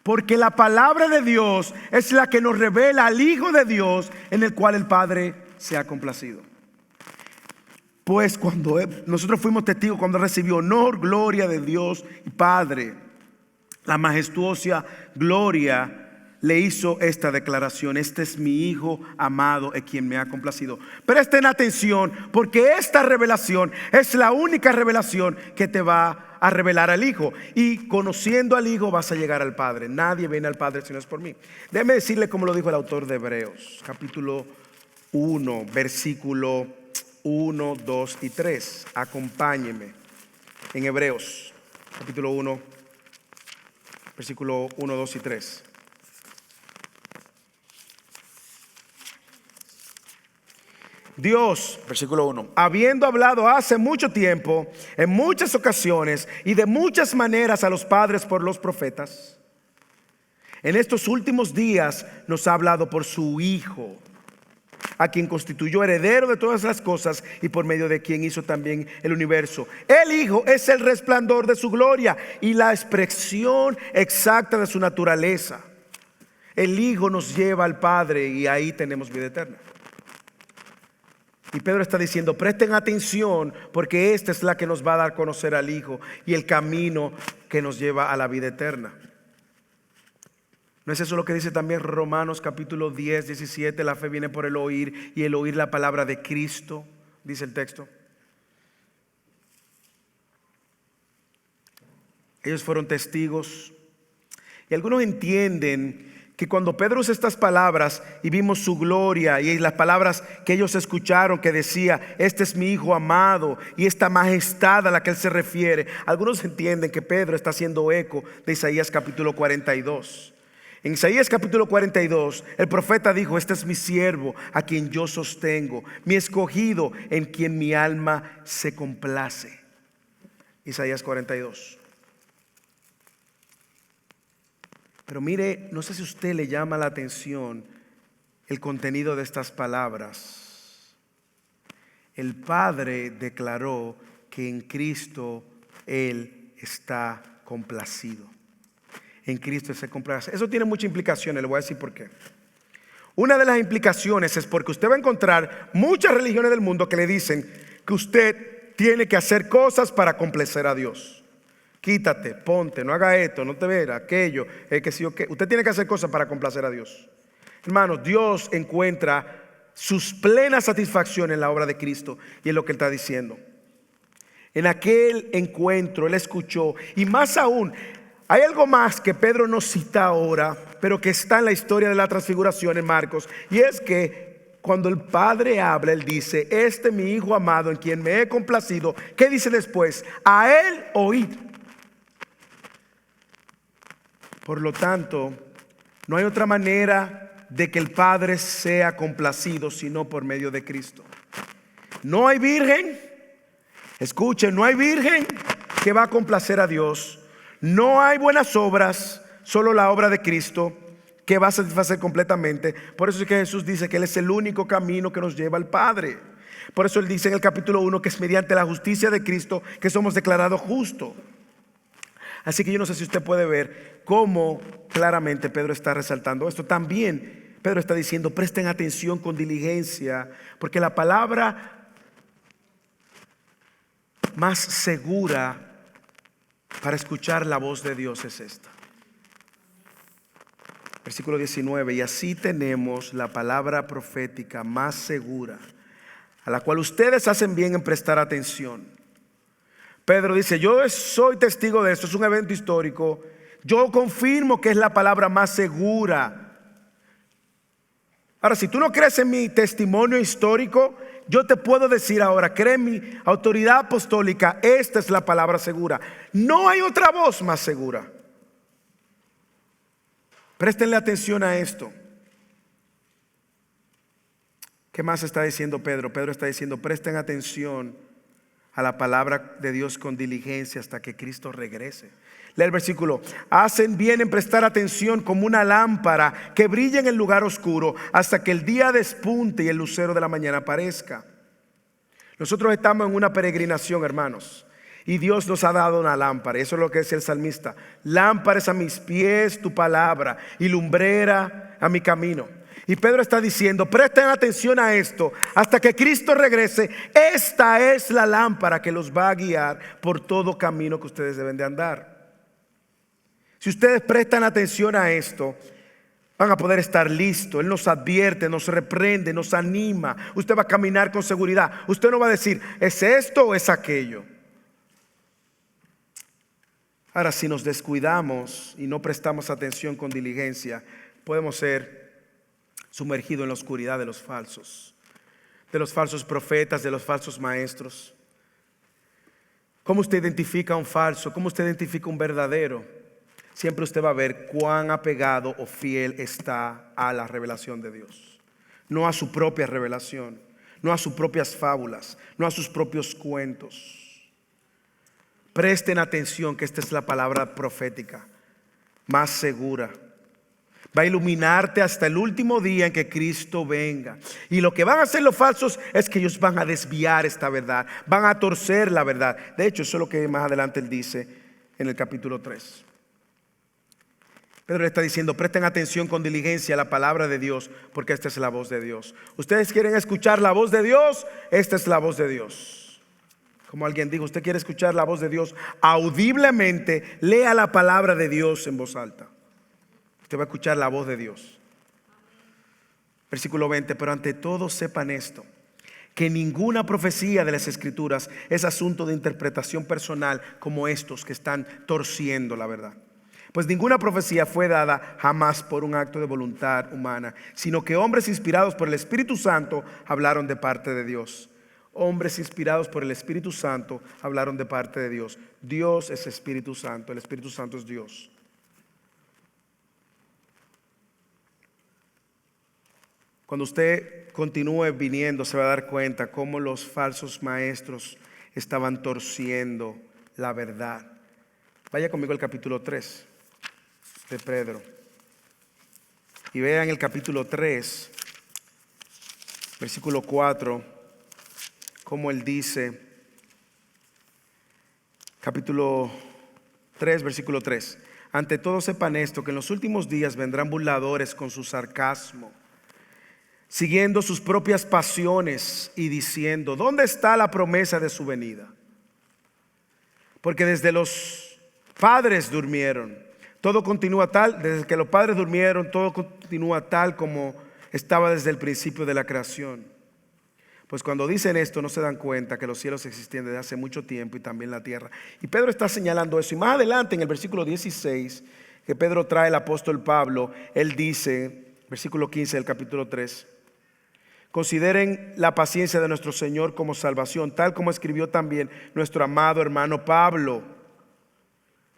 porque la palabra de Dios es la que nos revela al Hijo de Dios, en el cual el Padre se ha complacido. Pues cuando nosotros fuimos testigos, cuando recibió honor, gloria de Dios y Padre, la majestuosa gloria, le hizo esta declaración: este es mi Hijo amado, en quien me ha complacido. Presten atención, porque esta revelación es la única revelación que te va a revelar al Hijo. Y conociendo al Hijo vas a llegar al Padre. Nadie viene al Padre si no es por mí. Déjeme decirle como lo dijo el autor de Hebreos, capítulo 1, versículo 1, 2 y 3. Acompáñeme en Hebreos, capítulo 1, versículo 1, 2 y 3. Dios, versículo 1, habiendo hablado hace mucho tiempo, en muchas ocasiones y de muchas maneras a los padres por los profetas, en estos últimos días nos ha hablado por su Hijo, a quien constituyó heredero de todas las cosas y por medio de quien hizo también el universo. El Hijo es el resplandor de su gloria y la expresión exacta de su naturaleza. El Hijo nos lleva al Padre y ahí tenemos vida eterna. Y Pedro está diciendo, presten atención, porque esta es la que nos va a dar a conocer al Hijo y el camino que nos lleva a la vida eterna. ¿No es eso lo que dice también Romanos capítulo 10, 17? La fe viene por el oír y el oír la palabra de Cristo, dice el texto. Ellos fueron testigos. Y algunos entienden que cuando Pedro usa estas palabras y vimos su gloria y las palabras que ellos escucharon que decía, este es mi Hijo amado, y esta majestad a la que él se refiere, algunos entienden que Pedro está haciendo eco de Isaías capítulo 42. En Isaías capítulo 42 el profeta dijo, este es mi siervo a quien yo sostengo, mi escogido en quien mi alma se complace. Isaías 42. Pero mire, no sé si a usted le llama la atención el contenido de estas palabras. El Padre declaró que en Cristo Él está complacido. En Cristo se complace. Eso tiene muchas implicaciones, le voy a decir por qué. Una de las implicaciones es porque usted va a encontrar muchas religiones del mundo que le dicen que usted tiene que hacer cosas para complacer a Dios. Quítate, ponte, no haga esto, no te vea aquello, que sí o qué. Usted tiene que hacer cosas para complacer a Dios. Hermanos, Dios encuentra sus plenas satisfacciones en la obra de Cristo y en lo que Él está diciendo. En aquel encuentro Él escuchó, y más aún, hay algo más que Pedro no cita ahora, pero que está en la historia de la transfiguración en Marcos, y es que cuando el Padre habla, Él dice, este mi Hijo amado en quien me he complacido. ¿Qué dice después? A Él oíd. Por lo tanto, no hay otra manera de que el Padre sea complacido sino por medio de Cristo. No hay virgen, escuchen, no hay virgen que va a complacer a Dios. No hay buenas obras, solo la obra de Cristo que va a satisfacer completamente. Por eso es que Jesús dice que Él es el único camino que nos lleva al Padre. Por eso Él dice en el capítulo 1 que es mediante la justicia de Cristo que somos declarados justos. Así que yo no sé si usted puede ver cómo claramente Pedro está resaltando esto. También Pedro está diciendo, presten atención con diligencia, porque la palabra más segura para escuchar la voz de Dios es esta. Versículo 19, y así tenemos la palabra profética más segura, a la cual ustedes hacen bien en prestar atención. Pedro dice, yo soy testigo de esto, es un evento histórico. Yo confirmo que es la palabra más segura. Ahora, si tú no crees en mi testimonio histórico, yo te puedo decir ahora, cree en mi autoridad apostólica, esta es la palabra segura. No hay otra voz más segura. Préstenle atención a esto. ¿Qué más está diciendo Pedro? Pedro está diciendo, presten atención a la palabra de Dios con diligencia hasta que Cristo regrese. Lee el versículo. Hacen bien en prestar atención como una lámpara que brilla en el lugar oscuro hasta que el día despunte y el lucero de la mañana aparezca. Nosotros estamos en una peregrinación, hermanos, y Dios nos ha dado una lámpara. Eso es lo que dice el salmista. Lámpara es a mis pies tu palabra y lumbrera a mi camino. Y Pedro está diciendo, presten atención a esto, hasta que Cristo regrese, esta es la lámpara que los va a guiar por todo camino que ustedes deben de andar. Si ustedes prestan atención a esto, van a poder estar listos. Él nos advierte, nos reprende, nos anima. Usted va a caminar con seguridad. Usted no va a decir, ¿es esto o es aquello? Ahora, si nos descuidamos y no prestamos atención con diligencia, podemos ser sumergido en la oscuridad de los falsos. de los falsos profetas, de los falsos maestros. ¿Cómo usted identifica un falso? ¿Cómo usted identifica un verdadero? Siempre usted va a ver cuán apegado o fiel está a la revelación de Dios. No a su propia revelación, no a sus propias fábulas, no a sus propios cuentos. Presten atención que esta es la palabra profética más segura. Va a iluminarte hasta el último día en que Cristo venga. Y lo que van a hacer los falsos es que ellos van a desviar esta verdad, van a torcer la verdad. De hecho, eso es lo que más adelante él dice en el capítulo 3. Pedro le está diciendo: presten atención con diligencia a la palabra de Dios, porque esta es la voz de Dios. ¿Ustedes quieren escuchar la voz de Dios? Esta es la voz de Dios. Como alguien dijo, usted quiere escuchar la voz de Dios audiblemente, lea la palabra de Dios en voz alta. Usted va a escuchar la voz de Dios. Versículo 20: pero ante todo sepan esto, que ninguna profecía de las Escrituras es asunto de interpretación personal como estos que están torciendo la verdad. Pues ninguna profecía fue dada jamás por un acto de voluntad humana, sino que hombres inspirados por el Espíritu Santo hablaron de parte de Dios. Hombres inspirados por el Espíritu Santo hablaron de parte de Dios. Dios es Espíritu Santo, el Espíritu Santo es Dios. Cuando usted continúe viniendo, se va a dar cuenta cómo los falsos maestros estaban torciendo la verdad. Vaya conmigo al capítulo 3 de Pedro. Y vean el capítulo 3, versículo 4, cómo él dice. Capítulo 3, versículo 3. Ante todo sepan esto, que en los últimos días vendrán burladores con su sarcasmo, siguiendo sus propias pasiones y diciendo: ¿dónde está la promesa de su venida? Porque desde los padres durmieron, todo continúa tal, desde que los padres durmieron, todo continúa tal como estaba desde el principio de la creación. Pues cuando dicen esto no se dan cuenta que los cielos existían desde hace mucho tiempo y también la tierra. Y Pedro está señalando eso. Y más adelante en el versículo 16 que Pedro trae el apóstol Pablo, él dice, versículo 15 del capítulo 3: consideren la paciencia de nuestro Señor como salvación, tal como escribió también nuestro amado hermano Pablo,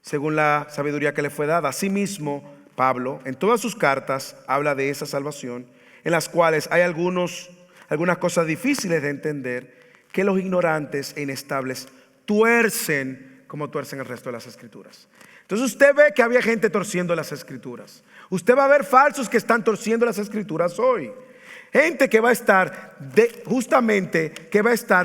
según la sabiduría que le fue dada. Asimismo, Pablo, en todas sus cartas, habla de esa salvación, en las cuales hay algunas cosas difíciles de entender, que los ignorantes e inestables tuercen como tuercen el resto de las Escrituras. Entonces usted ve que había gente torciendo las Escrituras. Usted va a ver falsos que están torciendo las Escrituras hoy. Gente que va a estar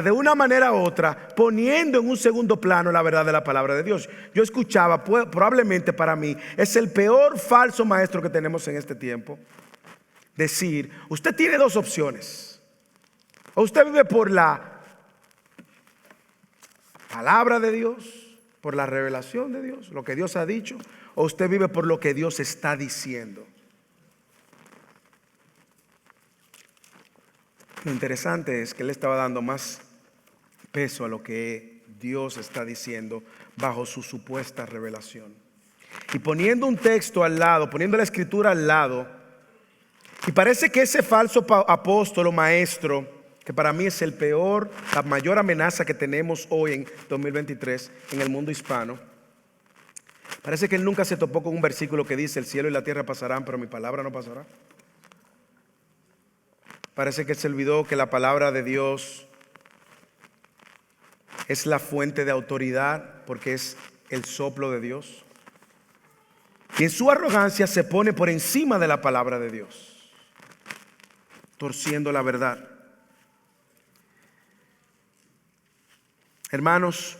de una manera u otra poniendo en un segundo plano la verdad de la palabra de Dios. Yo escuchaba, probablemente para mí es el peor falso maestro que tenemos en este tiempo, decir: usted tiene dos opciones. O usted vive por la palabra de Dios, por la revelación de Dios, lo que Dios ha dicho, o usted vive por lo que Dios está diciendo. Lo interesante es que él estaba dando más peso a lo que Dios está diciendo bajo su supuesta revelación. Y poniendo un texto al lado, poniendo la escritura al lado, y parece que ese falso apóstol o maestro, que para mí es la mayor amenaza que tenemos hoy en 2023 en el mundo hispano, parece que él nunca se topó con un versículo que dice: el cielo y la tierra pasarán, pero mi palabra no pasará. Parece que se olvidó que la palabra de Dios es la fuente de autoridad, porque es el soplo de Dios. Y en su arrogancia se pone por encima de la palabra de Dios, torciendo la verdad. Hermanos,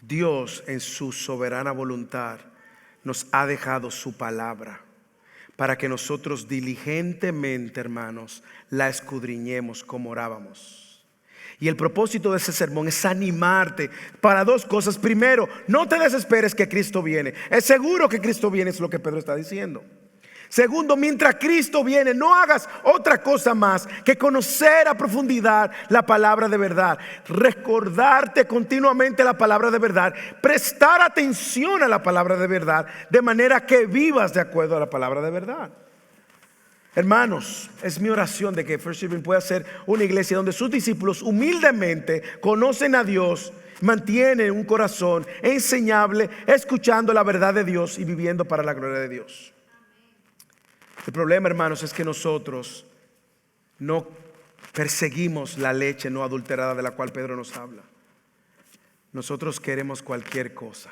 Dios en su soberana voluntad nos ha dejado su palabra para que nosotros diligentemente, hermanos, la escudriñemos como orábamos. Y el propósito de ese sermón es animarte para dos cosas. Primero, no te desesperes que Cristo viene. Es seguro que Cristo viene, es lo que Pedro está diciendo. Segundo, mientras Cristo viene, no hagas otra cosa más que conocer a profundidad la palabra de verdad, recordarte continuamente la palabra de verdad, prestar atención a la palabra de verdad, de manera que vivas de acuerdo a la palabra de verdad. Hermanos, es mi oración de que First Living pueda ser una iglesia donde sus discípulos humildemente conocen a Dios, mantienen un corazón enseñable, escuchando la verdad de Dios y viviendo para la gloria de Dios. El problema, hermanos, es que nosotros no perseguimos la leche no adulterada de la cual Pedro nos habla. Nosotros queremos cualquier cosa.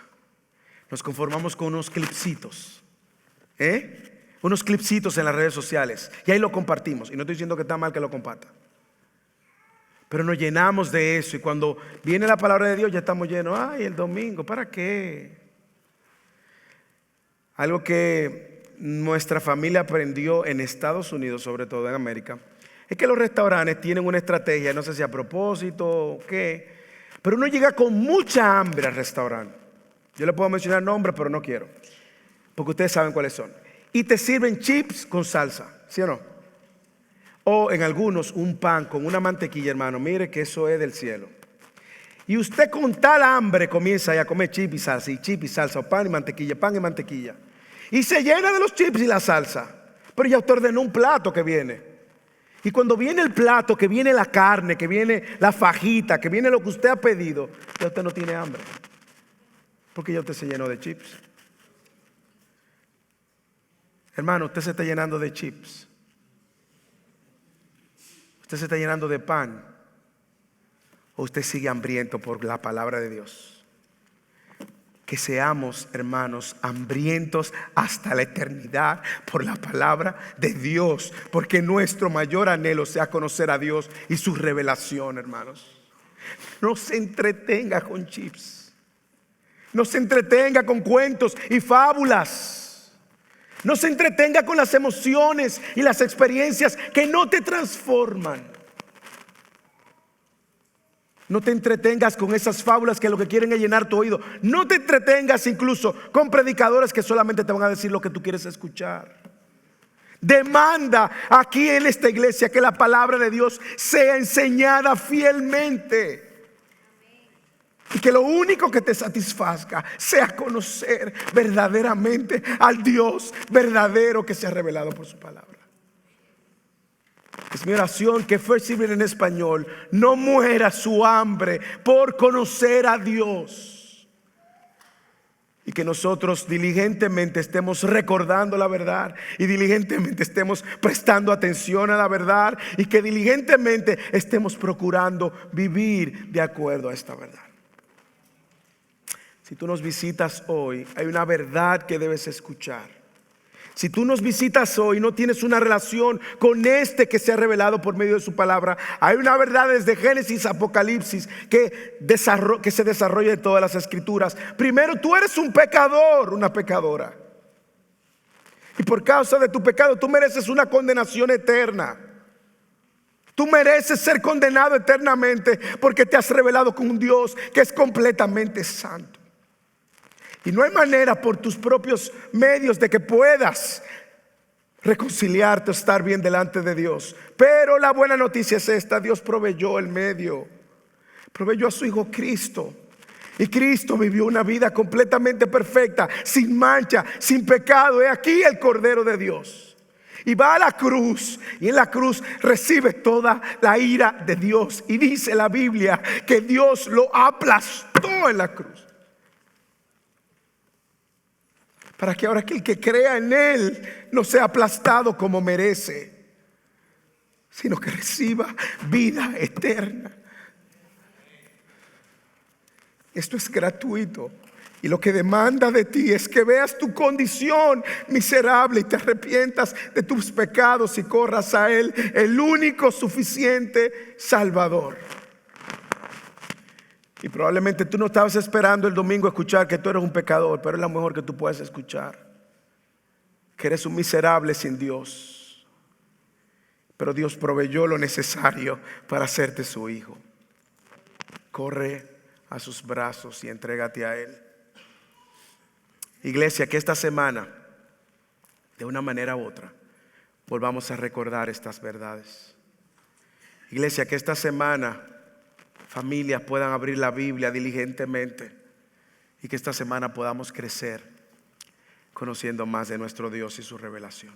Nos conformamos con unos clipsitos, unos clipsitos en las redes sociales, y ahí lo compartimos. Y no estoy diciendo que está mal que lo comparta, pero nos llenamos de eso, y cuando viene la palabra de Dios ya estamos llenos. Ay, el domingo, ¿para qué? Algo que nuestra familia aprendió en Estados Unidos, sobre todo en América, es que los restaurantes tienen una estrategia, no sé si a propósito o qué, pero uno llega con mucha hambre al restaurante. Yo le puedo mencionar nombres, pero no quiero, porque ustedes saben cuáles son. Y te sirven chips con salsa, ¿sí o no? O en algunos un pan con una mantequilla, hermano. Mire que eso es del cielo. Y usted con tal hambre comienza a comer chips y salsa, y chips y salsa, o pan y mantequilla. Y se llena de los chips y la salsa. Pero ya usted ordenó un plato que viene. Y cuando viene el plato, que viene la carne, que viene la fajita, que viene lo que usted ha pedido, ya usted no tiene hambre, porque ya usted se llenó de chips. Hermano, usted se está llenando de chips. Usted se está llenando de pan. O usted sigue hambriento por la palabra de Dios. Que seamos, hermanos, hambrientos hasta la eternidad por la palabra de Dios, porque nuestro mayor anhelo sea conocer a Dios y su revelación, hermanos. No se entretenga con chips, no se entretenga con cuentos y fábulas, no se entretenga con las emociones y las experiencias que no te transforman. No te entretengas con esas fábulas que lo que quieren es llenar tu oído. No te entretengas incluso con predicadores que solamente te van a decir lo que tú quieres escuchar. Demanda aquí en esta iglesia que la palabra de Dios sea enseñada fielmente. Y que lo único que te satisfazga sea conocer verdaderamente al Dios verdadero que se ha revelado por su palabra. Es mi oración que First Living en español no muera su hambre por conocer a Dios, y que nosotros diligentemente estemos recordando la verdad, y diligentemente estemos prestando atención a la verdad, y que diligentemente estemos procurando vivir de acuerdo a esta verdad. Si tú nos visitas hoy, hay una verdad que debes escuchar. Si tú nos visitas hoy y no tienes una relación con este que se ha revelado por medio de su palabra, hay una verdad desde Génesis a Apocalipsis que se desarrolla en todas las escrituras. Primero, tú eres un pecador, una pecadora. Y por causa de tu pecado tú mereces una condenación eterna. Tú mereces ser condenado eternamente porque te has revelado con un Dios que es completamente santo. Y no hay manera por tus propios medios de que puedas reconciliarte o estar bien delante de Dios. Pero la buena noticia es esta: Dios proveyó el medio, proveyó a su Hijo Cristo. Y Cristo vivió una vida completamente perfecta, sin mancha, sin pecado. He aquí el Cordero de Dios. Y va a la cruz, y en la cruz recibe toda la ira de Dios. Y dice la Biblia que Dios lo aplastó en la cruz, para que ahora aquel que crea en Él no sea aplastado como merece, sino que reciba vida eterna. Esto es gratuito, y lo que demanda de ti es que veas tu condición miserable y te arrepientas de tus pecados y corras a Él, el único suficiente Salvador. Y probablemente tú no estabas esperando el domingo escuchar que tú eres un pecador, pero es lo mejor que tú puedes escuchar: que eres un miserable sin Dios, pero Dios proveyó lo necesario para hacerte su hijo. Corre a sus brazos y entrégate a Él. Iglesia, que esta semana, de una manera u otra, volvamos a recordar estas verdades. Iglesia, que esta semana familias puedan abrir la Biblia diligentemente, y que esta semana podamos crecer conociendo más de nuestro Dios y su revelación.